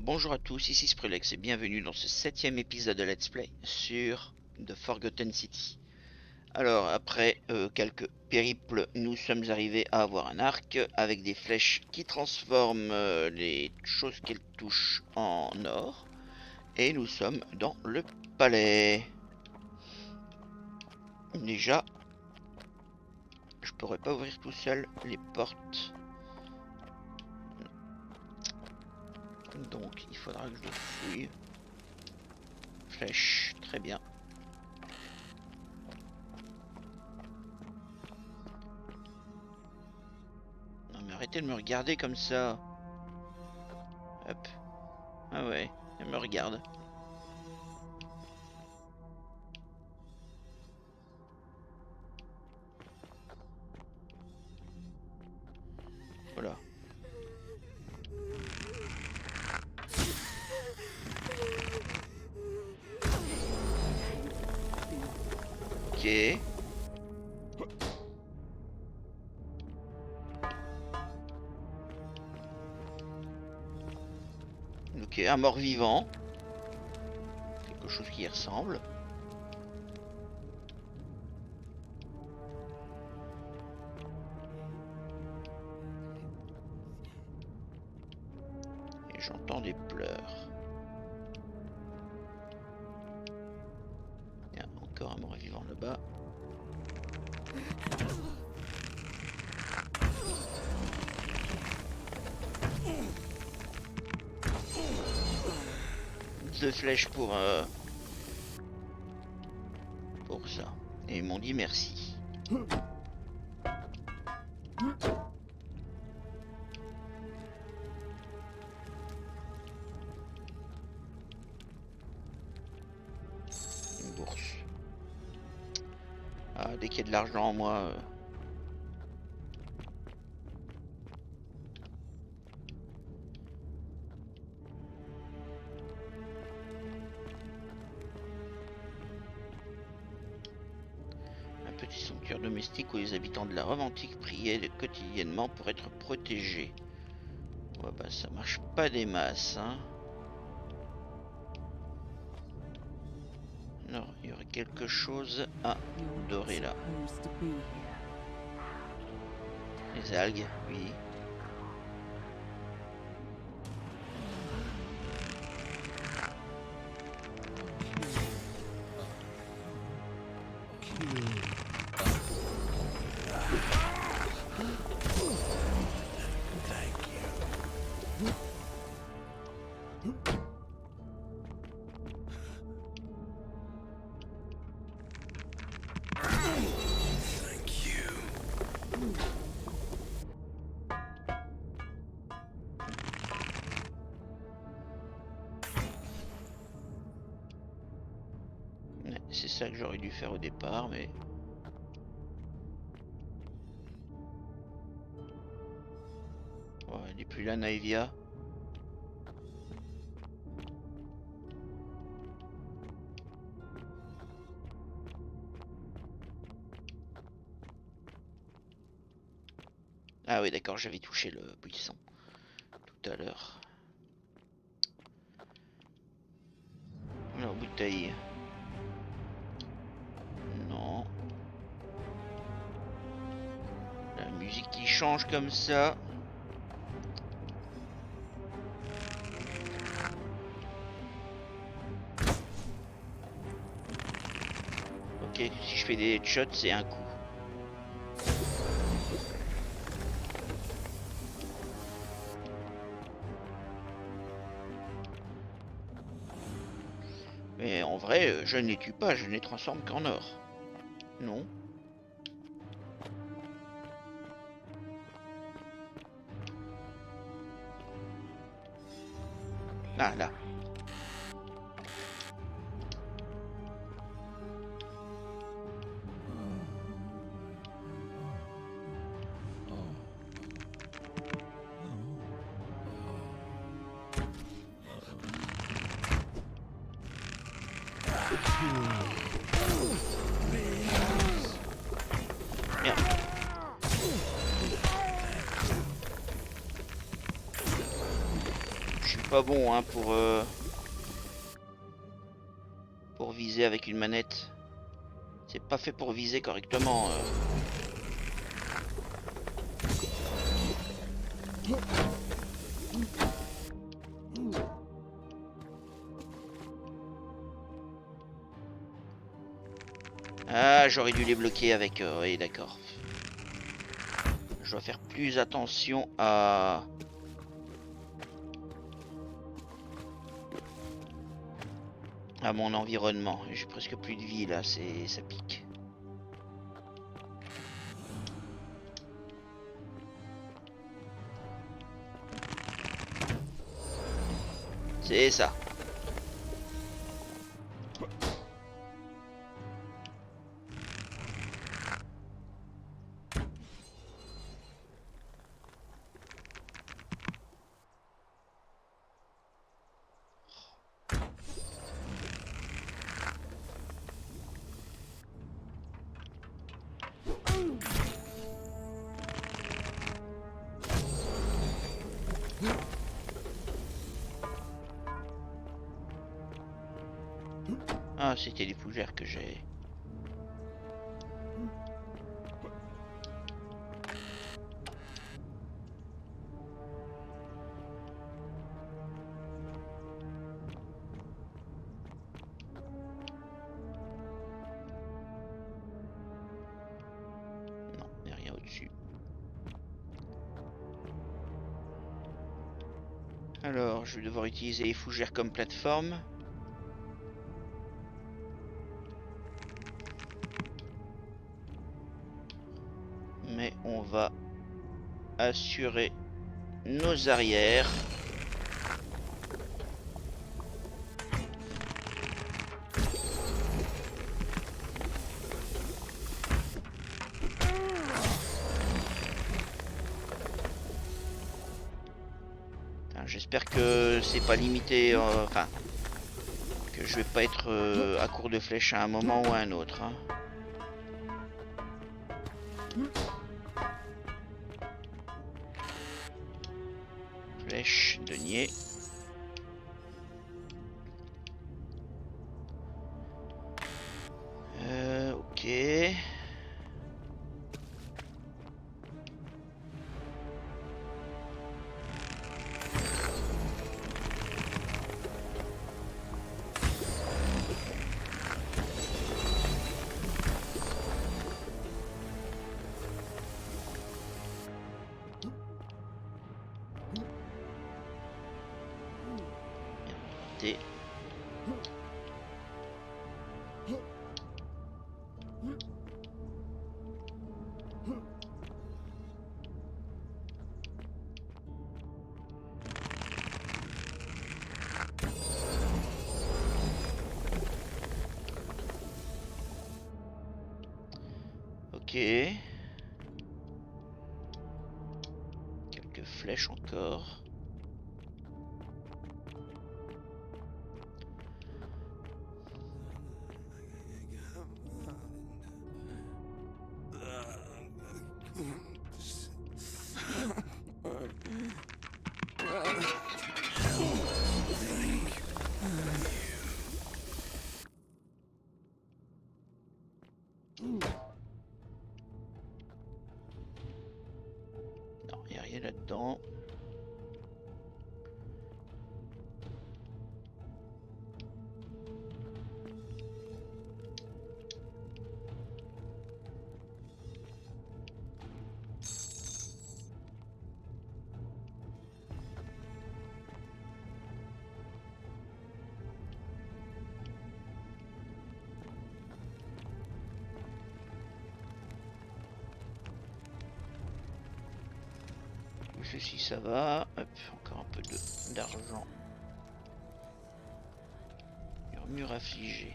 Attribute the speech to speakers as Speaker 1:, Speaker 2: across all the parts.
Speaker 1: Bonjour à tous, ici Sprullex et bienvenue dans ce 7ème épisode de Let's Play sur The Forgotten City. Alors après quelques périples, nous sommes arrivés à avoir un arc avec des flèches qui transforment les choses qu'elles touchent en or. Et nous sommes dans le palais. Déjà, je pourrais pas ouvrir tout seul les portes. Donc il faudra que je le fouille. Flèche, très bien. Non mais arrêtez de me regarder comme ça. Hop. Ah ouais, elle me regarde. Voilà. Ok. Ok, un mort-vivant. Quelque chose qui y ressemble. Et j'entends des pleurs. Il y a encore un mort-vivant là-bas. Deux flèches pour ça. Et ils m'ont dit merci. Une bourse. Ah, dès qu'il y a de l'argent en moi... Petit sanctuaire domestique où les habitants de la Rome antique priaient quotidiennement pour être protégés. Ouais bah ça marche pas des masses hein. Alors il y aurait quelque chose à dorer là. Les algues, oui. C'est ça que j'aurais dû faire au départ, mais... Ouais, elle n'est plus là, Naevia. Ah oui, d'accord, j'avais touché le buisson tout à l'heure. Alors, bouteille. Non. La musique qui change comme ça. Ok, si je fais des headshots, c'est un coup. Mais en vrai, je ne les tue pas, je ne les transforme qu'en or. Non. Ah là. Merde. suis pas bon hein, pour viser avec une manette. C'est pas fait pour viser correctement. Ah, j'aurais dû les bloquer avec... oui, d'accord. Je dois faire plus attention à mon environnement. J'ai presque plus de vie là, ça pique. C'est ça. Ah, c'était les fougères que j'ai. Non, il n'y a rien au-dessus. Alors, je vais devoir utiliser les fougères comme plateforme. Mais on va assurer nos arrières. J'espère que c'est pas limité, enfin, que je vais pas être à court de flèches à un moment ou à un autre. Hein. Flèche, denier. Ok. T. Ok. Quelques flèches encore. Non, il n'y a rien là-dedans. Ceci ça va. Hop, encore un peu d'argent. Murmure affligé.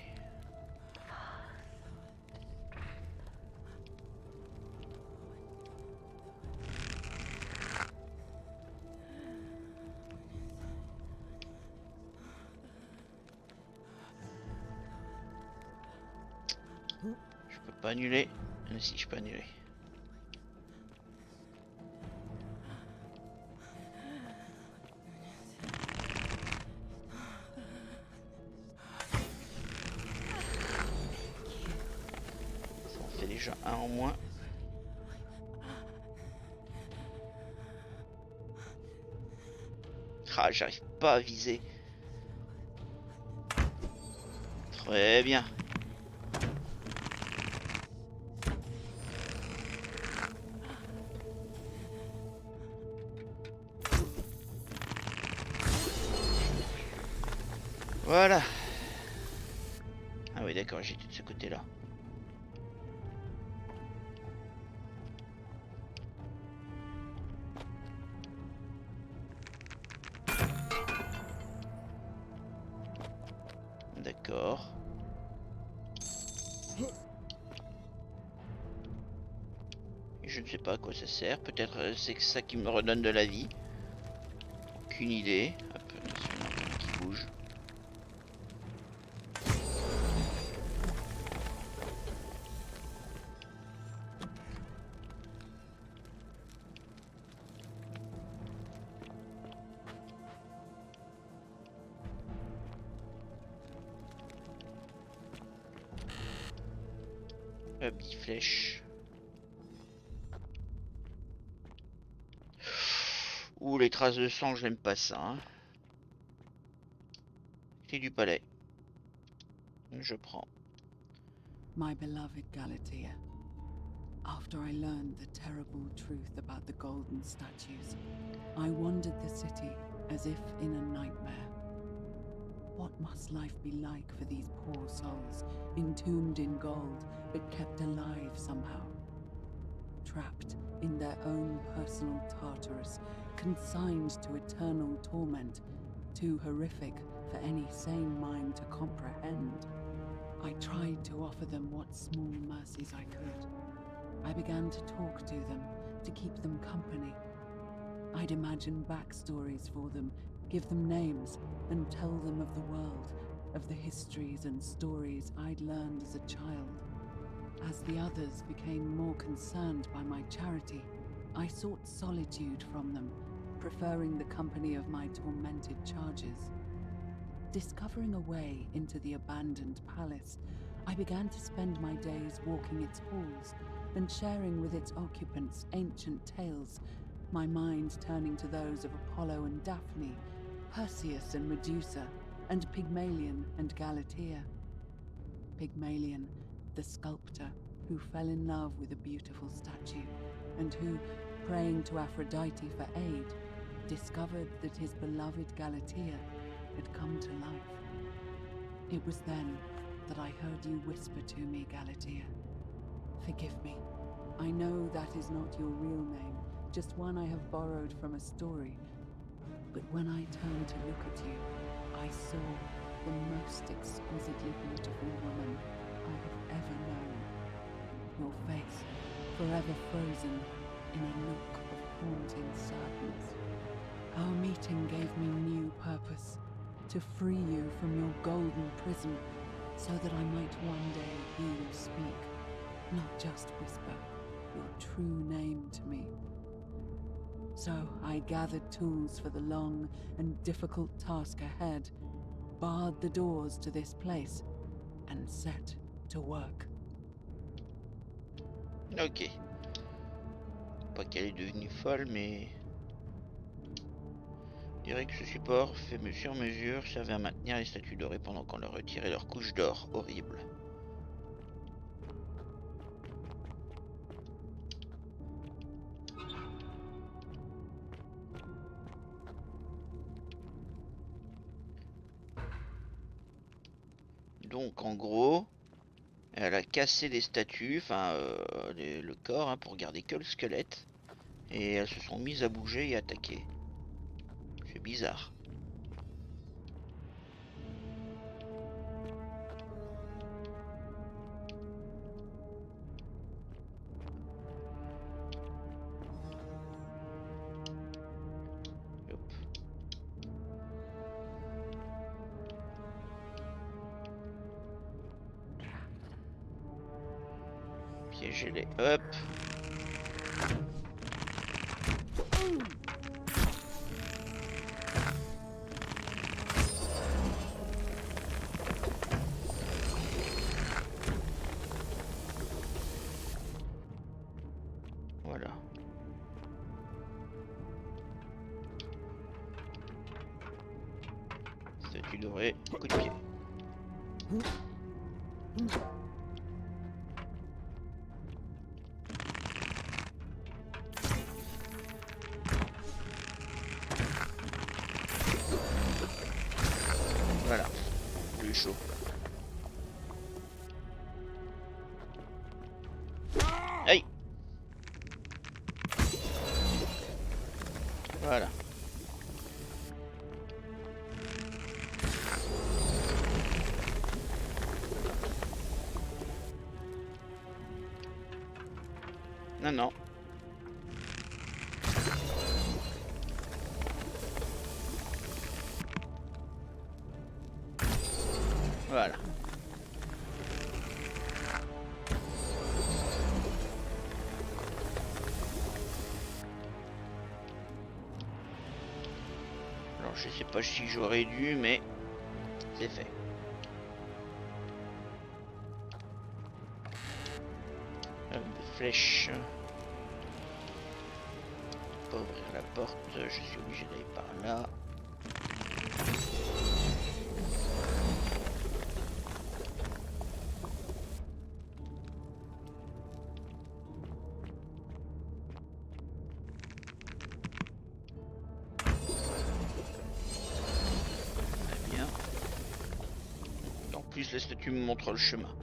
Speaker 1: Je peux pas annuler. Si, je peux annuler. déjà un en moins. Ah, j'arrive pas à viser. Très bien. Voilà. Ah oui, d'accord, j'étais de ce côté-là. D'accord. Je ne sais pas à quoi ça sert. Peut-être c'est que ça qui me redonne de la vie. Aucune idée. Hop, attention, il y en a un qui bouge. Hop, 10 flèches. Ouh, les traces de sang, j'aime pas ça. Hein. C'est du palais. Je prends.
Speaker 2: My beloved Galatea, after I learned the terrible truth about the golden statues, I wandered the city as if in a nightmare. What must life be like for these poor souls, entombed in gold, but kept alive somehow? Trapped in their own personal Tartarus, consigned to eternal torment, too horrific for any sane mind to comprehend. I tried to offer them what small mercies I could. I began to talk to them, to keep them company. I'd imagine backstories for them, give them names, and tell them of the world, of the histories and stories I'd learned as a child. As the others became more concerned by my charity, I sought solitude from them, preferring the company of my tormented charges. Discovering a way into the abandoned palace, I began to spend my days walking its halls and sharing with its occupants ancient tales, my mind turning to those of Apollo and Daphne, Perseus and Medusa, and Pygmalion and Galatea. Pygmalion, the sculptor who fell in love with a beautiful statue, and who, praying to Aphrodite for aid, discovered that his beloved Galatea had come to life. It was then that I heard you whisper to me, Galatea. Forgive me. I know that is not your real name, just one I have borrowed from a story. But when I turned to look at you, I saw the most exquisitely beautiful woman I have ever known. Your face, forever frozen in a look of haunting sadness. Our meeting gave me new purpose, to free you from your golden prison, so that I might one day hear you speak, not just whisper your true name to me. So I gathered tools for the long and difficult task ahead, barred the doors to this place, and set to work.
Speaker 1: Ok. Pas qu'elle est devenue folle, mais... Je dirais que ce support, fait sur mesure, servait à maintenir les statues dorées pendant qu'on leur retirait leur couche d'or horrible. Donc en gros, elle a cassé des statues, enfin le corps, hein, pour garder que le squelette. Et elles se sont mises à bouger et à attaquer. C'est bizarre. Hop. Piégez-les, hop. Tu devrais... Coup de pied. Voilà. Plus chaud. Aïe. Voilà. Non, non. Voilà. Alors je sais pas si j'aurais dû, mais c'est fait. Des flèches. Pas ouvrir la porte, je suis obligé d'aller par là. Très bien. En plus, la statue me montre le chemin.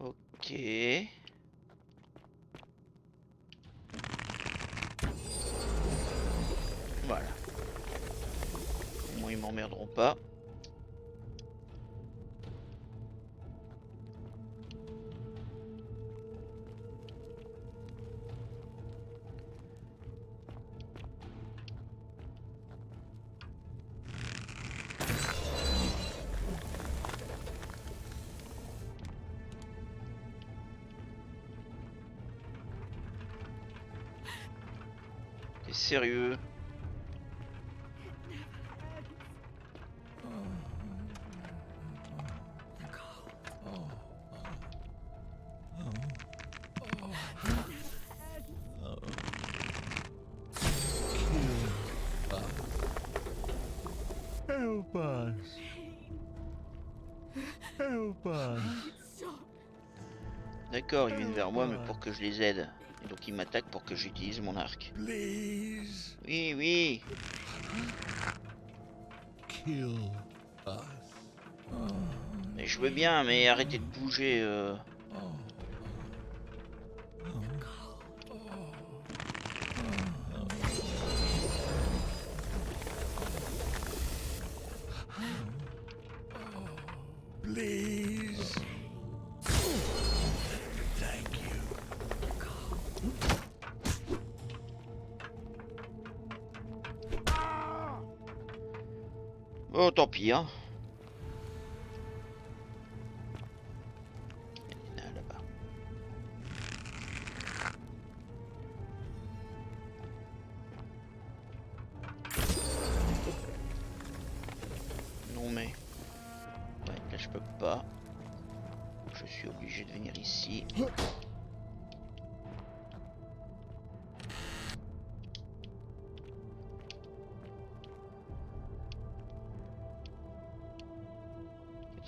Speaker 1: Ok. Voilà. Au moins ils m'emmerderont pas. T'es sérieux?
Speaker 3: Help us. Help us.
Speaker 1: D'accord, ils viennent vers moi, mais pour que je les aide. Et donc ils m'attaquent pour que j'utilise mon arc.
Speaker 3: Please
Speaker 1: Oui, oui.
Speaker 3: kill us.
Speaker 1: Mais je veux bien, mais arrêtez de bouger.
Speaker 3: Please. Thank you.
Speaker 1: Oh, tant pis, hein. Il y en a là-bas. Non mais... Ouais, là je peux pas. Je suis obligé de venir ici.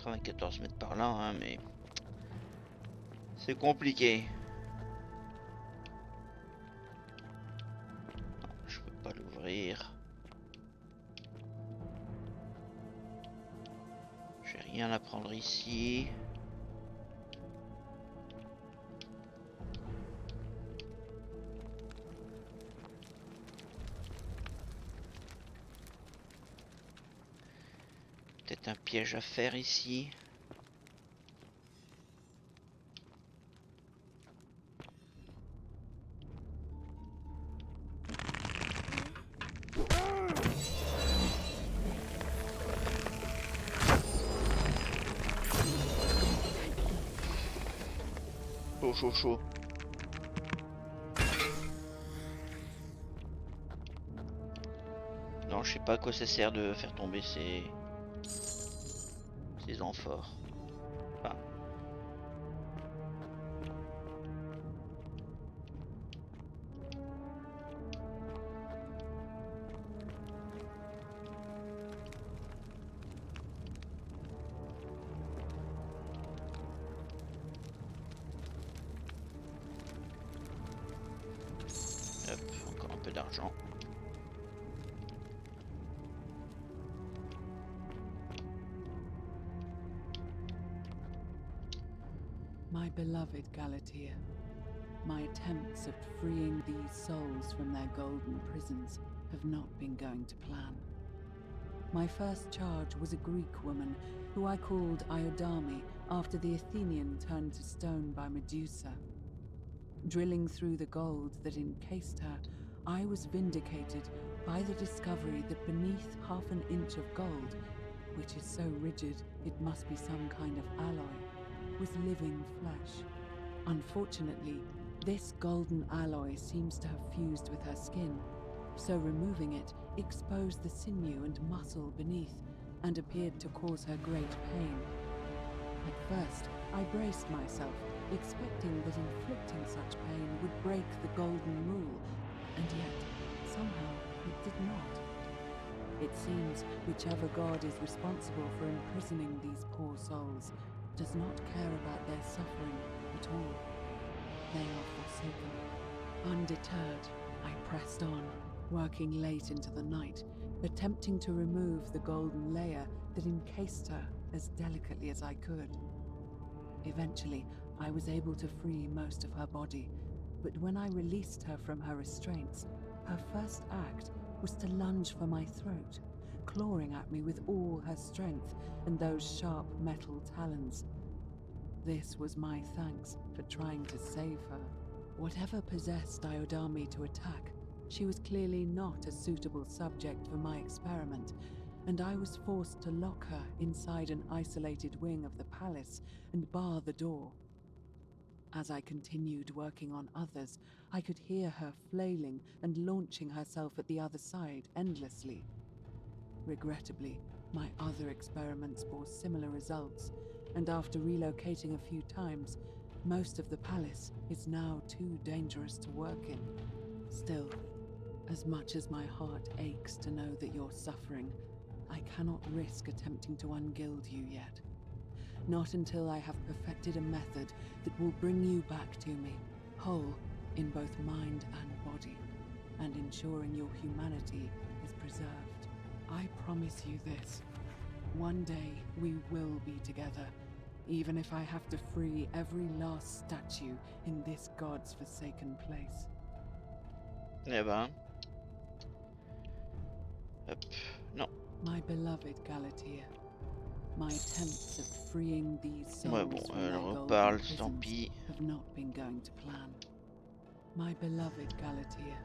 Speaker 1: ...94 mètres par là, hein, mais... C'est compliqué. Non, je peux pas l'ouvrir. J'ai rien à prendre ici. Peut-être un piège à faire ici. Chaud, chaud, chaud. je sais pas à quoi ça sert de faire tomber ces amphores. Enfin, hop, encore un peu d'argent.
Speaker 2: My beloved Galatea, my attempts at freeing these souls from their golden prisons have not been going to plan. My first charge was a Greek woman who I called Iodame after the Athenian turned to stone by Medusa. Drilling through the gold that encased her, I was vindicated by the discovery that beneath half an inch of gold, which is so rigid it must be some kind of alloy, was living flesh. Unfortunately, this golden alloy seems to have fused with her skin, so removing it exposed the sinew and muscle beneath and appeared to cause her great pain. At first, I braced myself, expecting that inflicting such pain would break the golden rule, and yet, somehow, it did not. It seems whichever god is responsible for imprisoning these poor souls does not care about their suffering at all. They are forsaken. Undeterred, I pressed on, working late into the night, attempting to remove the golden layer that encased her as delicately as I could. Eventually, I was able to free most of her body, but when I released her from her restraints, her first act was to lunge for my throat, clawing at me with all her strength and those sharp metal talons. This was my thanks for trying to save her. Whatever possessed Iodame to attack, she was clearly not a suitable subject for my experiment, and I was forced to lock her inside an isolated wing of the palace and bar the door. As I continued working on others, I could hear her flailing and launching herself at the other side endlessly. Regrettably, my other experiments bore similar results, and after relocating a few times, most of the palace is now too dangerous to work in. Still, as much as my heart aches to know that you're suffering, I cannot risk attempting to ungild you yet. Not until I have perfected a method that will bring you back to me, whole in both mind and body, and ensuring your humanity is preserved. I promise you this. One day we will be together, even if I have to free every last statue in this god's forsaken place.
Speaker 1: Eh ben. Hop. Non.
Speaker 2: My beloved Galatea, my attempts at freeing these souls
Speaker 1: Ouais, bon,
Speaker 2: from
Speaker 1: elle
Speaker 2: their
Speaker 1: reparle,
Speaker 2: golden
Speaker 1: tant
Speaker 2: prisons
Speaker 1: pis.
Speaker 2: have not been going to plan. My beloved Galatea,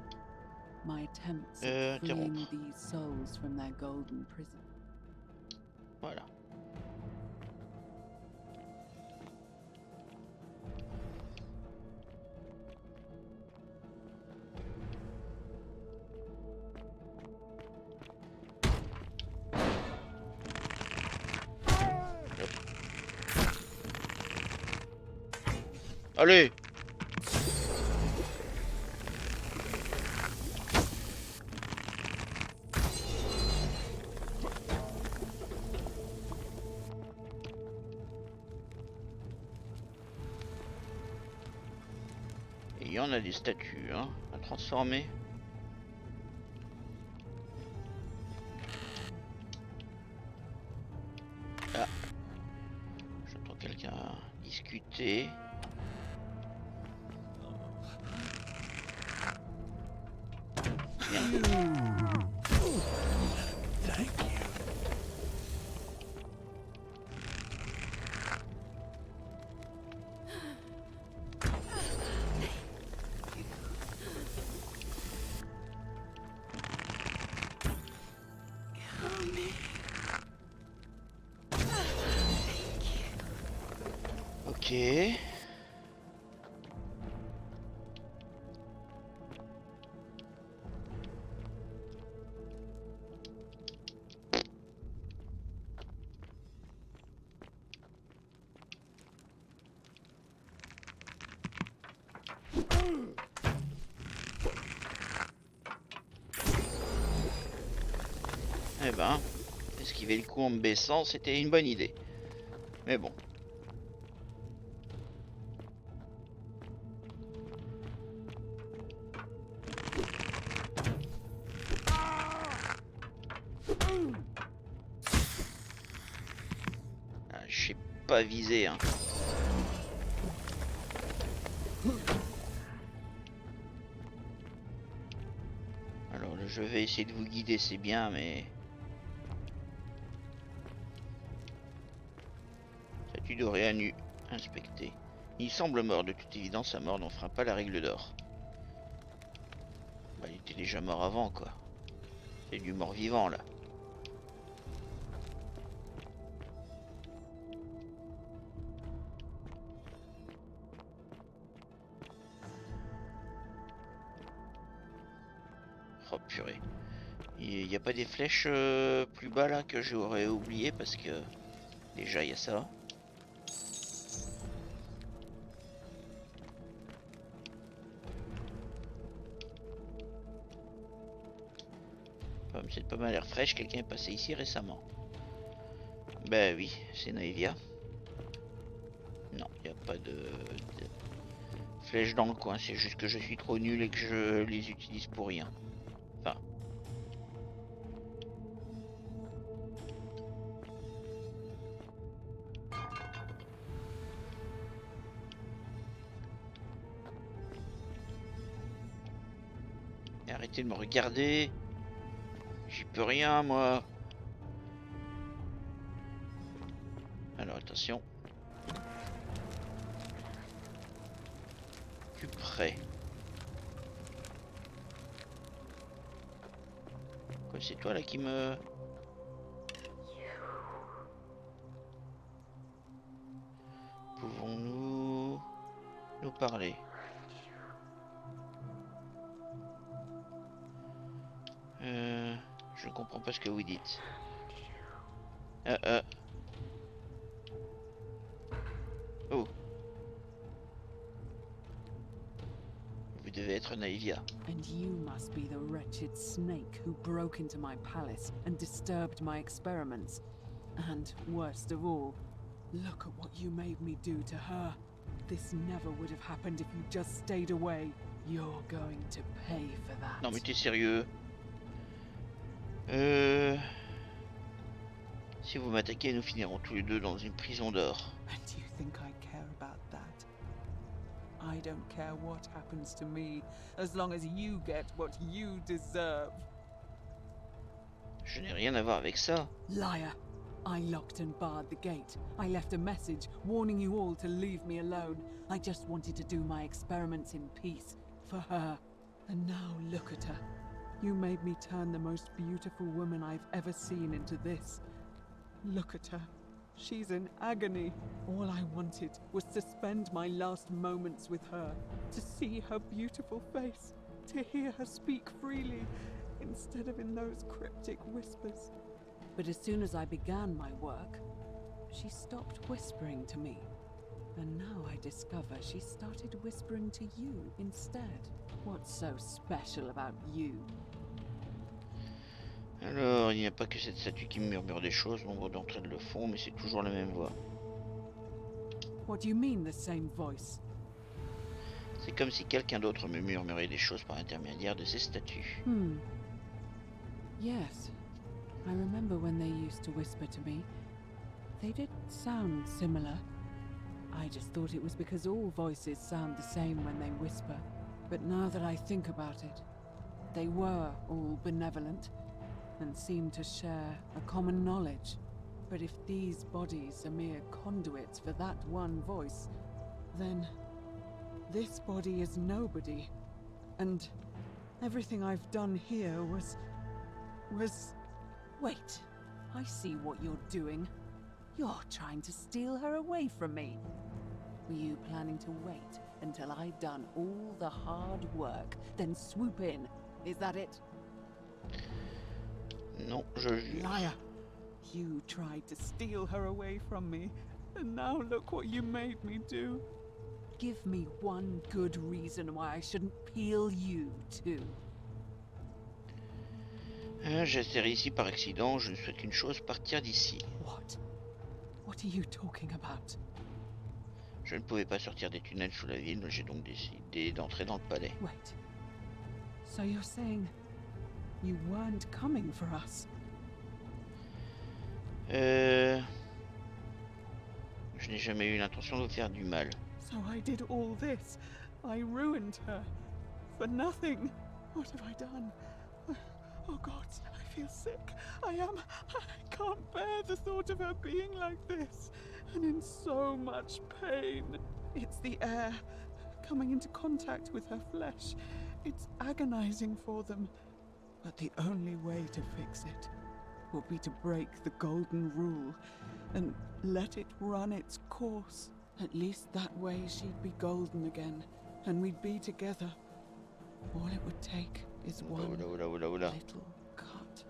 Speaker 2: my attempts at freeing
Speaker 1: Interrompre.
Speaker 2: these souls from their golden prison.
Speaker 1: Voilà. Allez! Et il y en a des statues hein, à transformer. Ah. J'entends quelqu'un discuter.
Speaker 3: Thank you.
Speaker 1: Ok. Eh ben, esquiver le coup en me baissant, c'était une bonne idée. Mais bon. Ah, je sais pas viser, hein. Alors, je vais essayer de vous guider, c'est bien, mais... Statue dorée à nu. Inspecter. Il semble mort, de toute évidence, sa mort n'enfreint pas la règle d'or. Bah, il était déjà mort avant, quoi. C'est du mort-vivant, là. Oh, purée. Il n'y a pas des flèches plus bas, là, que j'aurais oublié, parce que... Déjà, il y a ça. C'est pas mal l'air fraîche, quelqu'un est passé ici récemment. Ben oui, c'est Naevia. Non, il n'y a pas de flèches dans le coin, c'est juste que je suis trop nul et que je les utilise pour rien. Enfin. Arrêtez de me regarder. J'y peux rien, moi. Alors, attention. Plus près. Quoi, c'est toi là qui me... Pouvons-nous nous parler? Je ne comprends pas ce que vous dites. Oh. Vous devez être Naevia.
Speaker 2: And you must be the wretched snake who broke into my palace and disturbed my experiments. And worst of all, look at what you made me do to her. This never would have happened if you just stayed away. You're going to pay for that.
Speaker 1: Non mais t'es sérieux? Si vous m'attaquez, nous finirons tous les deux dans une prison d'or.
Speaker 2: And you think I care about that? I don't care what happens to me, as long as you get what you deserve.
Speaker 1: Je n'ai rien à voir avec ça.
Speaker 2: Liar! I locked and barred the gate. I left a message warning you all to leave me alone. I just wanted to do my experiments in peace, for her. And now look at her. You made me turn the most beautiful woman I've ever seen into this. Look at her. She's in agony. All I wanted was to spend my last moments with her, to see her beautiful face, to hear her speak freely, instead of in those cryptic whispers. But as soon as I began my work, she stopped whispering to me. And now I discover she started whispering to you instead. What's so special about you?
Speaker 1: Alors, il n'y a pas que cette statue qui me murmure des choses, nombre d'entre elles le font, mais c'est toujours la même voix.
Speaker 2: What do you mean, the same voice?
Speaker 1: C'est comme si quelqu'un d'autre me murmurait des choses par intermédiaire de ces statues.
Speaker 2: Yes. I remember when they used to whisper to me. They did sound similar. I just thought it was because all voices sound the same when they whisper. But now that I think about it, they were all benevolent and seemed to share a common knowledge. But if these bodies are mere conduits for that one voice, then this body is nobody. And everything I've done here was... Wait, I see what you're doing. You're trying to steal her away from me. Were you planning to wait until I'd done all the hard work, then swoop in? Is that it?
Speaker 1: Non, je jure.
Speaker 2: Liar! You tried to steal her away from me, and now look what you made me do. Give me one good reason why I shouldn't peel you too.
Speaker 1: J'atterris ici par accident, je ne souhaite qu'une chose, partir d'ici.
Speaker 2: What? What are you talking about?
Speaker 1: Je ne pouvais pas sortir des tunnels sous la ville, j'ai donc décidé d'entrer dans le palais.
Speaker 2: Wait. So you're saying you weren't coming for us?
Speaker 1: Je n'ai jamais eu l'intention de vous faire du mal.
Speaker 2: So I did all this. I ruined her. For nothing. What have I done? Oh God, I feel sick. I can't bear the thought of her being like this. And in so much pain. It's the air. Coming into contact with her flesh. It's agonizing for them. But the only way to fix it will be to break the golden rule and let it run its course. At least that way she'd be golden again, and we'd be together. All it would take is one little cut.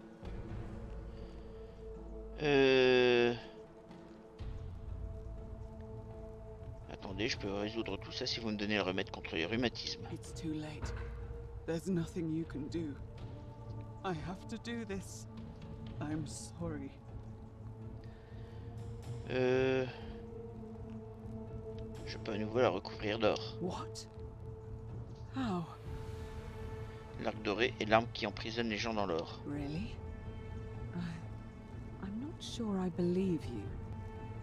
Speaker 1: Attendez, je peux résoudre tout ça si vous me donnez le remède contre les rhumatismes.
Speaker 2: It's too late. There's nothing you can do. I have to do this. I'm sorry.
Speaker 1: Je peux à nouveau la recouvrir d'or.
Speaker 2: What? How?
Speaker 1: L'arc doré est l'arme qui emprisonne les gens dans l'or.
Speaker 2: Really? I'm not sure I believe you.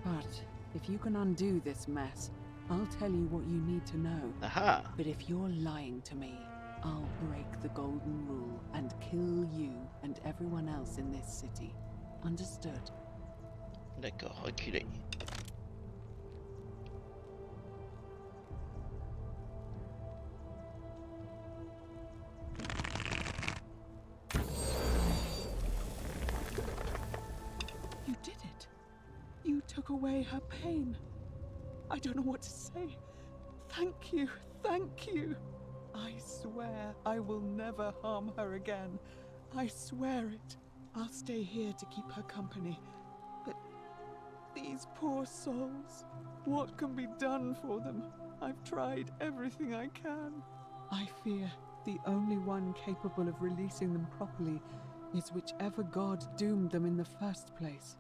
Speaker 2: But if you can undo this mess, I'll tell you what you need to know.
Speaker 1: Aha!
Speaker 2: But if you're lying to me, I'll break the golden rule and kill you and everyone else in this city. Understood?
Speaker 1: D'accord, reculez.
Speaker 2: You did it. You took away her pain. I don't know what to say. Thank you. Thank you. I swear I will never harm her again. I swear it. I'll stay here to keep her company. But these poor souls, what can be done for them? I've tried everything I can. I fear the only one capable of releasing them properly is whichever god doomed them in the first place.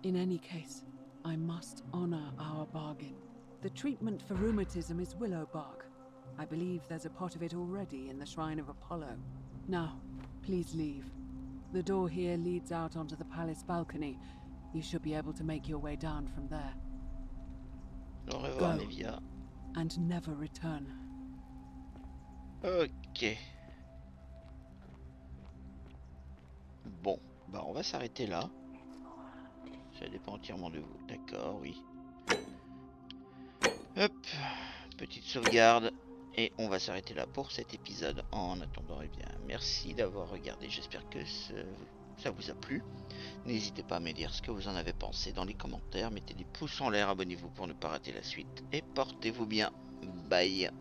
Speaker 2: In any case, I must honor our bargain. The treatment for rheumatism is willow bark. I believe there's a pot of it already in the shrine of Apollo. Now, please leave. The door here leads out onto the palace balcony. You should be able to make your way down from there.
Speaker 1: Au revoir,
Speaker 2: Go.
Speaker 1: Nevia.
Speaker 2: And never return.
Speaker 1: Ok. Bon, bah on va s'arrêter là. Ça dépend entièrement de vous. D'accord, oui. Hop, petite sauvegarde. Et on va s'arrêter là pour cet épisode. En attendant, eh bien, merci d'avoir regardé. J'espère que ça vous a plu. N'hésitez pas à me dire ce que vous en avez pensé dans les commentaires. Mettez des pouces en l'air, abonnez-vous pour ne pas rater la suite. Et portez-vous bien. Bye.